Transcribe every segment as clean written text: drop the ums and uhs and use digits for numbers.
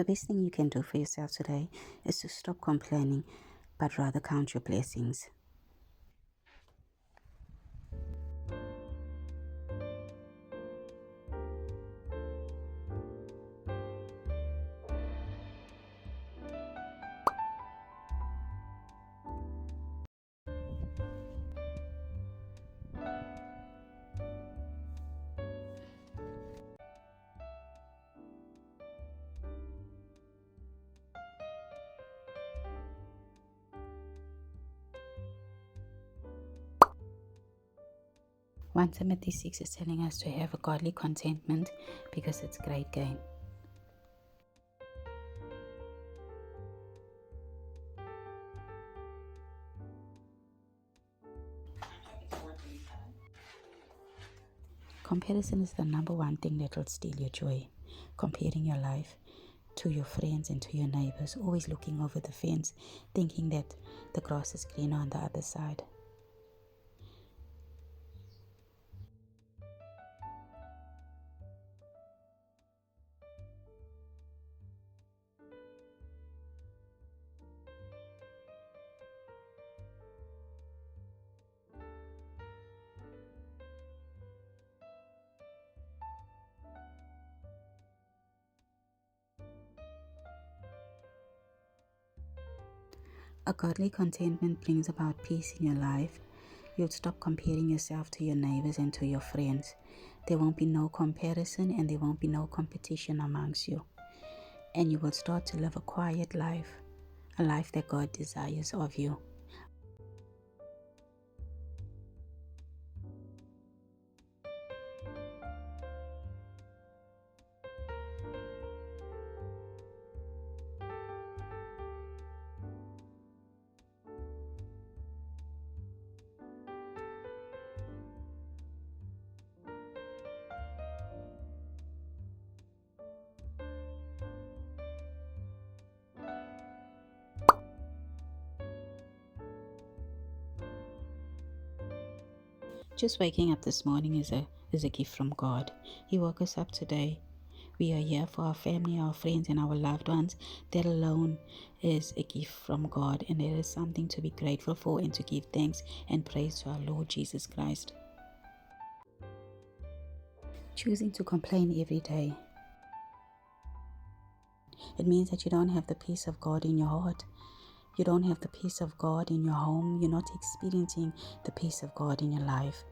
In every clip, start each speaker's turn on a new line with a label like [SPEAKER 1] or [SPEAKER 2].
[SPEAKER 1] The best thing you can do for yourself today is to stop complaining, but rather count your blessings. Timothy 6 is telling us to have a godly contentment because it's great gain. Comparison is the number one thing that will steal your joy. Comparing your life to your friends and to your neighbors, always looking over the fence, thinking that the grass is greener on the other side. A godly contentment brings about peace in your life. You'll stop comparing yourself to your neighbors and to your friends. There won't be no comparison and there won't be no competition amongst you. And you will start to live a quiet life, a life that God desires of you. Just waking up this morning is a gift from God. He woke us up today. We are here for our family, our friends, and our loved ones. That alone is a gift from God, and it is something to be grateful for and to give thanks and praise to our Lord Jesus Christ. Choosing to complain every day, it means that you don't have the peace of God in your heart. You don't have the peace of God in your home. You're not experiencing the peace of God in your life.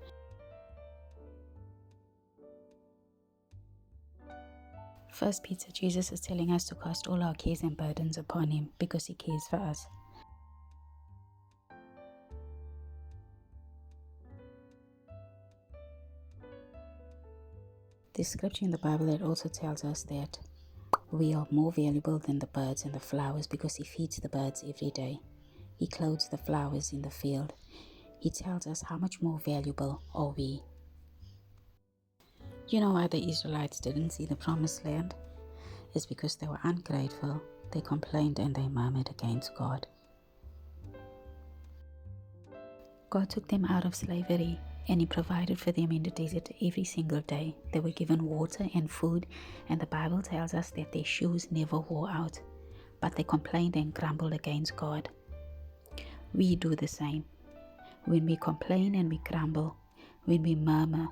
[SPEAKER 1] First Peter, Jesus is telling us to cast all our cares and burdens upon Him because He cares for us. There's scripture in the Bible that also tells us that we are more valuable than the birds and the flowers because He feeds the birds every day. He clothes the flowers in the field. He tells us how much more valuable are we. You know why the Israelites didn't see the promised land? It's because they were ungrateful, they complained and they murmured against God. God took them out of slavery and He provided for them in the desert every single day. They were given water and food, and the Bible tells us that their shoes never wore out, but they complained and grumbled against God. We do the same. When we complain and we grumble, when we murmur,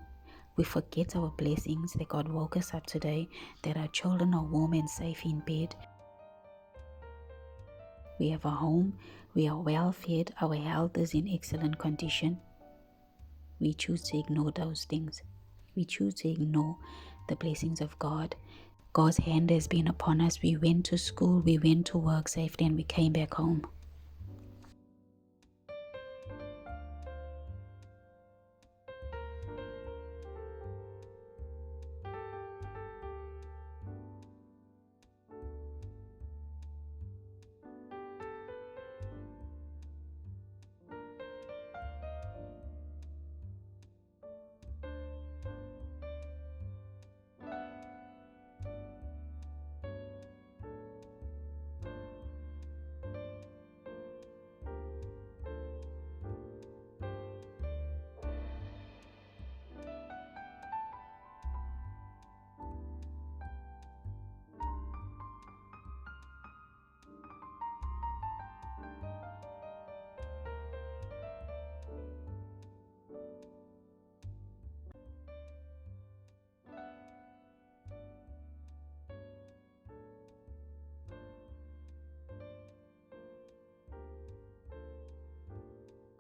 [SPEAKER 1] we forget our blessings that God woke us up today, that our children are warm and safe in bed. We have a home, we are well fed, our health is in excellent condition. We choose to ignore those things. We choose to ignore the blessings of God. God's hand has been upon us. We went to school, we went to work safely, and we came back home.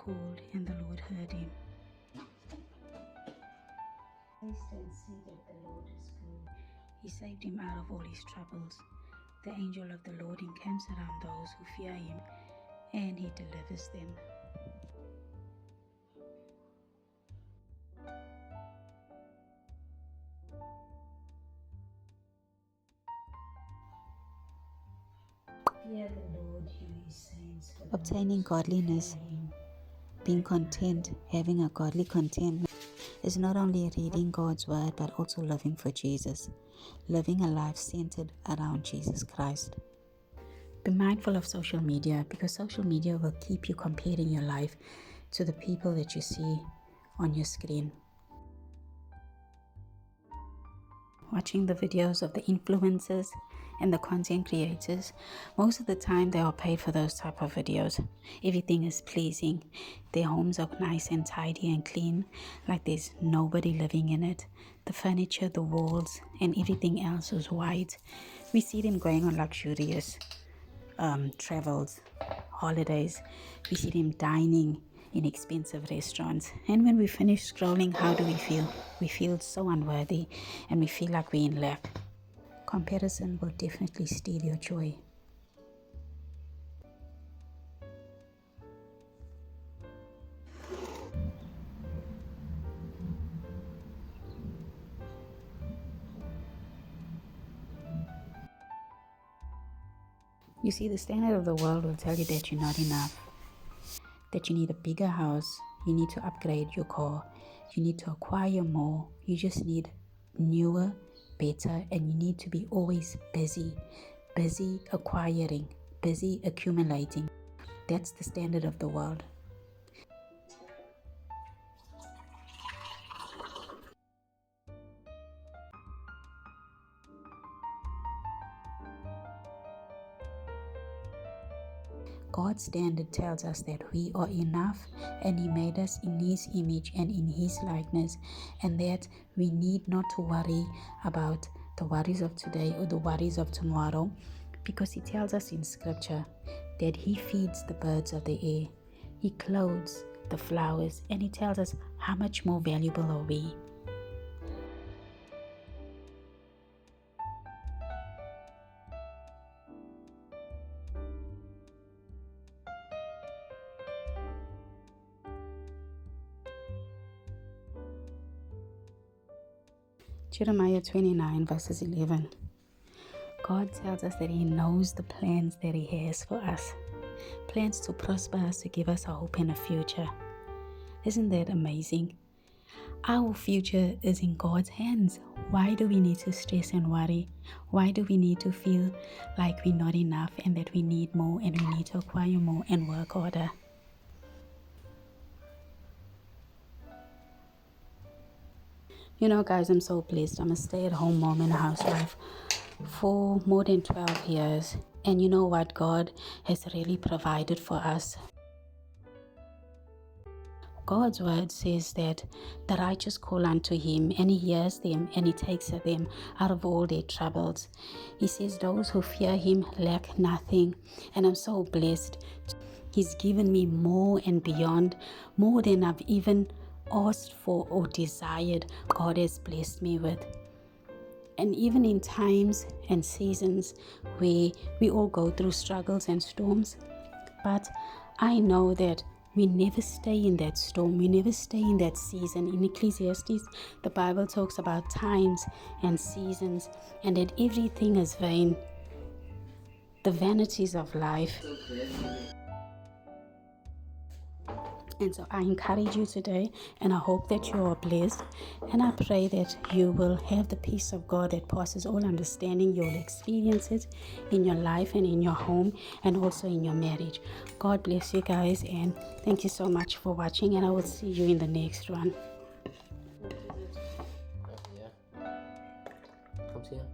[SPEAKER 1] called, and the Lord heard him. Taste and see that the Lord is good. He saved him out of all his troubles. The angel of the Lord encamps around those who fear him, and he delivers them. Fear the Lord, you his saints. Obtaining godliness, being content, having a godly contentment, is not only reading God's word but also living for Jesus, living a life centered around Jesus Christ. Be mindful of social media, because social media will keep you comparing your life to the people that you see on your screen. Watching the videos of the influencers and the content creators, most of the time they are paid for those type of videos. Everything is pleasing. Their homes are nice and tidy and clean, like there's nobody living in it. The furniture, the walls, and everything else is white. We see them going on luxurious travels, holidays. We see them dining in expensive restaurants, and when we finish scrolling, how do we feel? We feel so unworthy, and we feel like we're in lack. Comparison will definitely steal your joy. You see, the standard of the world will tell you that you're not enough, that you need a bigger house, you need to upgrade your car, you need to acquire more, you just need newer, better, and you need to be always busy acquiring, busy accumulating. That's the standard of the world. God's standard tells us that we are enough, and he made us in his image and in his likeness, and that we need not to worry about the worries of today or the worries of tomorrow, because he tells us in scripture that he feeds the birds of the air, he clothes the flowers, and he tells us how much more valuable are we. Jeremiah 29 verses 11. God tells us that he knows the plans that he has for us. Plans to prosper us, to give us a hope and a future. Isn't that amazing? Our future is in God's hands. Why do we need to stress and worry? Why do we need to feel like we're not enough and that we need more and we need to acquire more and work harder? You know, guys, I'm so blessed. I'm a stay-at-home mom and a housewife for more than 12 years. And you know what? God has really provided for us. God's word says that the righteous call unto him, and he hears them, and he takes them out of all their troubles. He says those who fear him lack nothing. And I'm so blessed. He's given me more and beyond, more than I've even asked for or desired. God has blessed me with. And even in times and seasons where we all go through struggles and storms, but I know that we never stay in that storm. We never stay in that season. In Ecclesiastes, the Bible talks about times and seasons, and that everything is vain. The vanities of life. And so I encourage you today, and I hope that you are blessed, and I pray that you will have the peace of God that passes all understanding. You'll experience it in your life and in your home and also in your marriage. God bless you guys, and thank you so much for watching, and I will see you in the next one.
[SPEAKER 2] Yeah. Come here.